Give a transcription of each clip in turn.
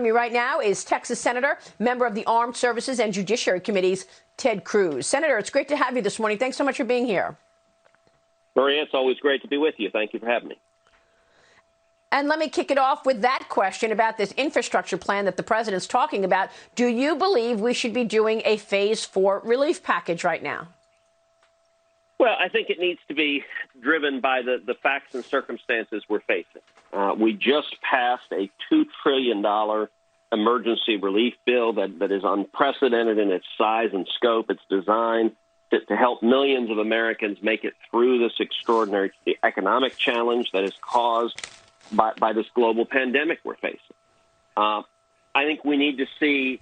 me right now is Texas Senator, member of the Armed Services and Judiciary Committees, Ted Cruz. Senator, it's great to have you this morning. Thanks so much for being here. Maria, it's always great to be with you. Thank you for having me. And let me kick it off with that question about this infrastructure plan that the president's talking about. Do you believe we should be doing a phase 4 relief package right now? Well, I think it needs to be driven by the facts and circumstances we're facing. We just passed a $2 trillion emergency relief bill that is unprecedented in its size and scope. It's designed to help millions of Americans make it through this extraordinary economic challenge that is caused by this global pandemic we're facing. I think we need to see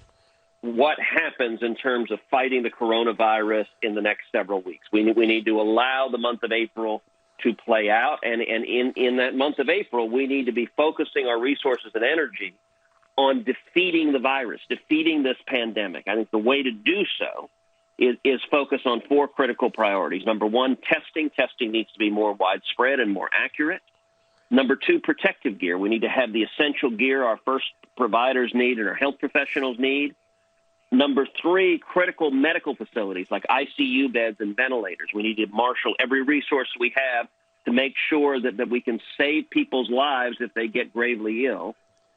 what happens in terms of fighting the coronavirus in the next several weeks. We need to allow the month of April to play out. And in that month of April, we need to be focusing our resources and energy on defeating the virus, defeating this pandemic. I think the way to do so is focus on 4 critical priorities. Number 1, testing. Testing needs to be more widespread and more accurate. Number 2, protective gear. We need to have the essential gear our first providers need and our health professionals need. Number 3, critical medical facilities like ICU beds and ventilators. We need to marshal every resource we have to make sure that we can save people's lives if they get gravely ill.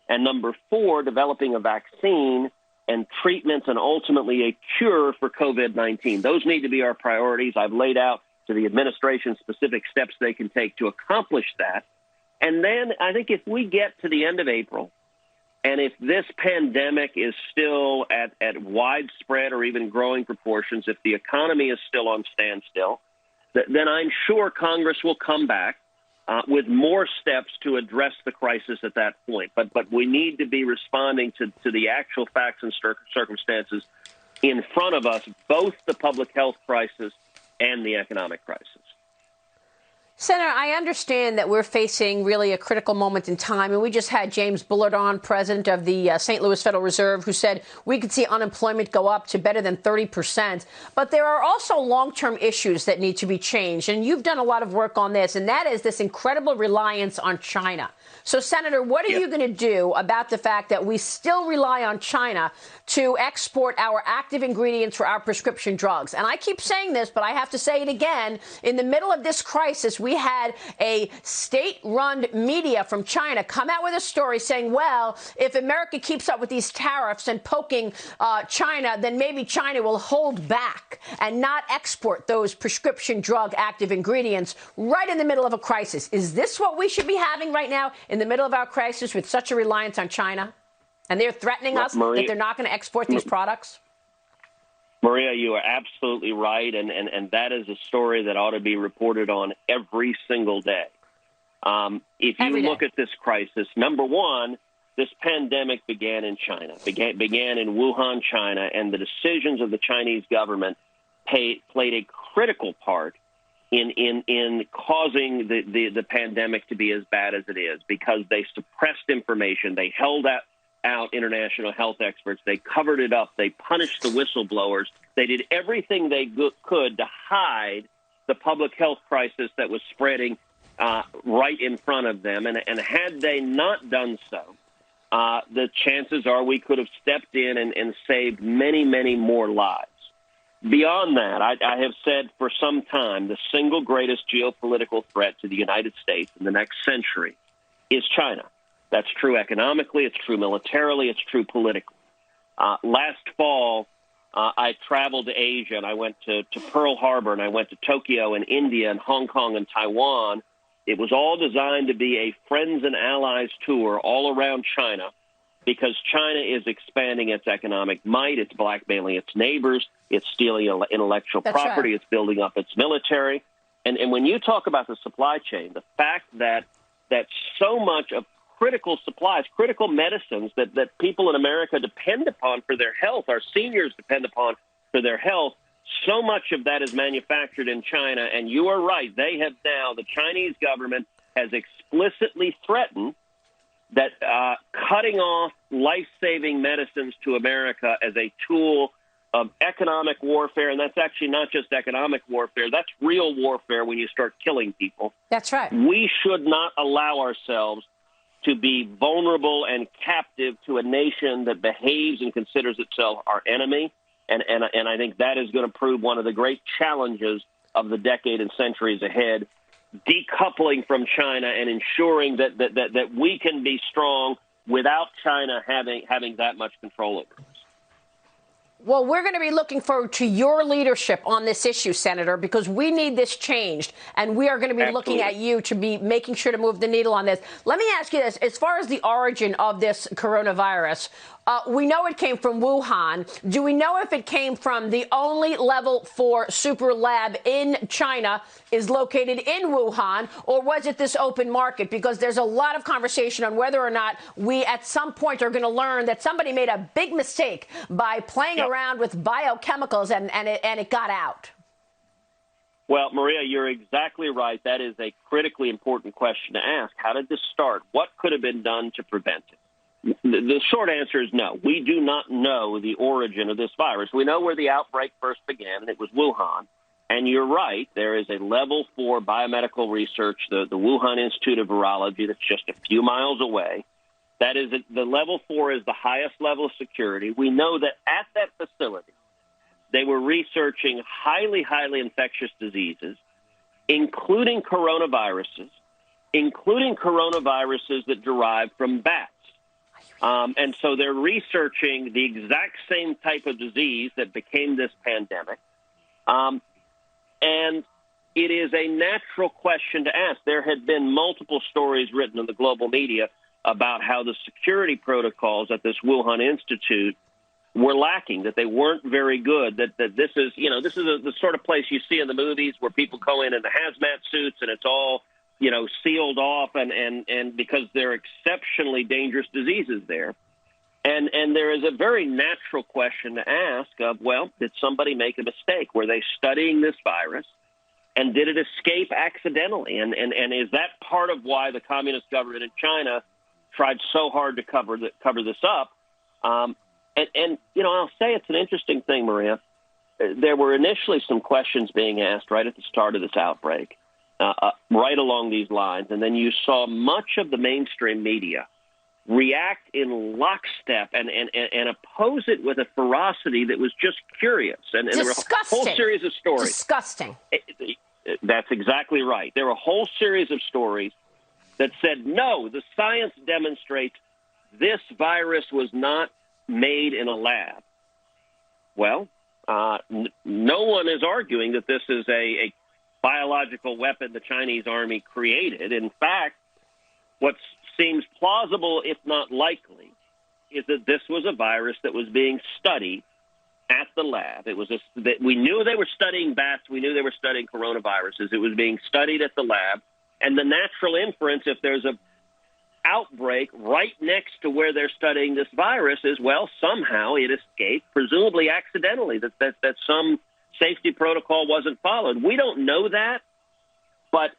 And number 4, developing a vaccine and treatments and ultimately a cure for COVID-19. Those need to be our priorities. I've laid out to the administration specific steps they can take to accomplish that. And then I think if we get to the end of April, and if this pandemic is still at widespread or even growing proportions, if the economy is still on standstill, then I'm sure Congress will come back with more steps to address the crisis at that point. But we need to be responding to the actual facts and circumstances in front of us, both the public health crisis and the economic crisis. Senator, I understand that we're facing really a critical moment in time, and we just had James Bullard on, president of the St. Louis Federal Reserve, who said we could see unemployment go up to better than 30%. But there are also long-term issues that need to be changed, and you've done a lot of work on this, and that is this incredible reliance on China. So, Senator, what are you going to do about the fact that we still rely on China to export our active ingredients for our prescription drugs? And I keep saying this, but I have to say it again. In the middle of this crisis, we had a state-run media from China come out with a story saying, well, if America keeps up with these tariffs and poking China, then maybe China will hold back and not export those prescription drug active ingredients right in the middle of a crisis. Is this what we should be having right now in the middle of our crisis with such a reliance on China? And they're threatening us that they're not going to export these products? Maria, you are absolutely right, and that is a story that ought to be reported on every single day. If you look at this crisis, number 1, this pandemic began in China, began in Wuhan, China, and the decisions of the Chinese government played a critical part in causing the pandemic to be as bad as it is, because they suppressed information, they held out international health experts, they covered it up, they punished the whistleblowers, they did everything they could to hide the public health crisis that was spreading right in front of them. And had they not done so, the chances are we could have stepped in and saved many, many more lives. Beyond that, I have said for some time the single greatest geopolitical threat to the United States in the next century is China. That's true economically, it's true militarily, it's true politically. Last fall, I traveled to Asia, and I went to Pearl Harbor, and I went to Tokyo and India and Hong Kong and Taiwan. It was all designed to be a friends and allies tour all around China, because China is expanding its economic might, it's blackmailing its neighbors, it's stealing intellectual property, It's building up its military. And when you talk about the supply chain, the fact that so much of critical supplies, critical medicines that people in America depend upon for their health, our seniors depend upon for their health, so much of that is manufactured in China. And you are right. The Chinese government has explicitly threatened that cutting off life-saving medicines to America as a tool of economic warfare, and that's actually not just economic warfare, that's real warfare when you start killing people. That's right. We should not allow ourselves to be vulnerable and captive to a nation that behaves and considers itself our enemy. And I think that is going to prove one of the great challenges of the decade and centuries ahead, decoupling from China and ensuring that we can be strong without China having that much control over us. Well, we're going to be looking forward to your leadership on this issue, Senator, because we need this changed, and we are going to be looking at you to be making sure to move the needle on this. Let me ask you this. As far as the origin of this coronavirus, we know it came from Wuhan. Do we know if it came from the only level 4 super lab in China is located in Wuhan, or was it this open market? Because there's a lot of conversation on whether or not we at some point are going to learn that somebody made a big mistake by playing around with biochemicals and it got out. Well, Maria, you're exactly right. That is a critically important question to ask. How did this start? What could have been done to prevent it? The short answer is no. We do not know the origin of this virus. We know where the outbreak first began, and it was Wuhan. And you're right, there is a level 4 biomedical research, the Wuhan Institute of Virology, that's just a few miles away. That is, the level 4 is the highest level of security. We know that at that facility, they were researching highly, highly infectious diseases, including coronaviruses that derive from bats. And so they're researching the exact same type of disease that became this pandemic. And it is a natural question to ask. There had been multiple stories written in the global media about how the security protocols at this Wuhan Institute were lacking, that they weren't very good, that this is, the sort of place you see in the movies where people go in the hazmat suits and it's all, sealed off and because they're exceptionally dangerous diseases there. And there is a very natural question to ask of, well, did somebody make a mistake? Were they studying this virus? And did it escape accidentally? And is that part of why the communist government in China tried so hard to cover this up? I'll say it's an interesting thing, Maria. There were initially some questions being asked right at the start of this outbreak, right along these lines. And then you saw much of the mainstream media react in lockstep and oppose it with a ferocity that was just curious. And there were a whole series of stories. Disgusting. That's exactly right. There were a whole series of stories that said, no, the science demonstrates this virus was not made in a lab. Well, no one is arguing that this is a biological weapon the Chinese army created. In fact, what seems plausible, if not likely, is that this was a virus that was being studied at the lab. We knew they were studying bats. We knew they were studying coronaviruses. It was being studied at the lab. And the natural inference, if there's an outbreak right next to where they're studying this virus, is, well, somehow it escaped, presumably accidentally, that some safety protocol wasn't followed. We don't know that, but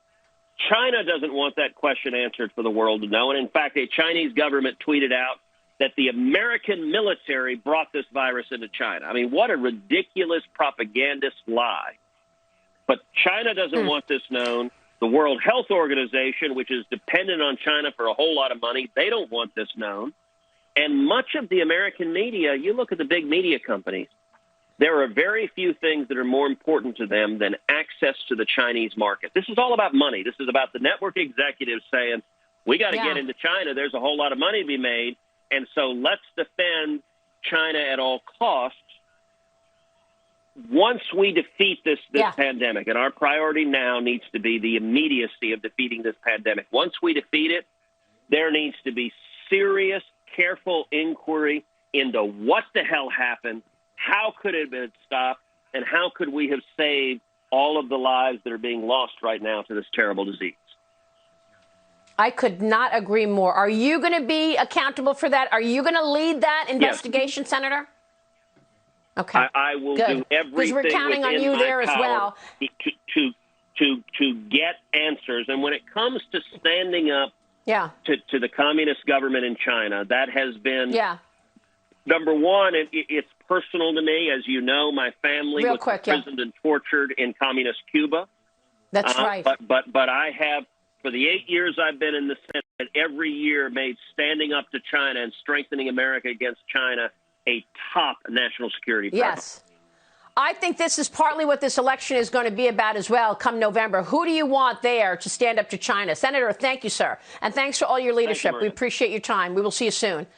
China doesn't want that question answered for the world to know. And in fact, a Chinese government tweeted out that the American military brought this virus into China. I mean, what a ridiculous propagandist lie. But China doesn't want this known. The World Health Organization, which is dependent on China for a whole lot of money, they don't want this known. And much of the American media, you look at the big media companies, there are very few things that are more important to them than access to the Chinese market. This is all about money. This is about the network executives saying, we got to get into China. There's a whole lot of money to be made. And so let's defend China at all costs. Once we defeat this pandemic, and our priority now needs to be the immediacy of defeating this pandemic. Once we defeat it, there needs to be serious, careful inquiry into what the hell happened, how could it have been stopped, and how could we have saved all of the lives that are being lost right now to this terrible disease. I could not agree more. Are you going to be accountable for that? Are you going to lead that investigation, Senator? Okay. I will do everything because we're counting on you there as well to get answers. And when it comes to standing up to the communist government in China, that has been number one. It's personal to me, as you know. My family was imprisoned and tortured in communist Cuba. That's right. But I have for the 8 years I've been in the Senate, every year made standing up to China and strengthening America against China a top national security priority. Yes. I think this is partly what this election is going to be about as well come November. Who do you want there to stand up to China? Senator, thank you, sir. And thanks for all your leadership. We appreciate your time. We will see you soon.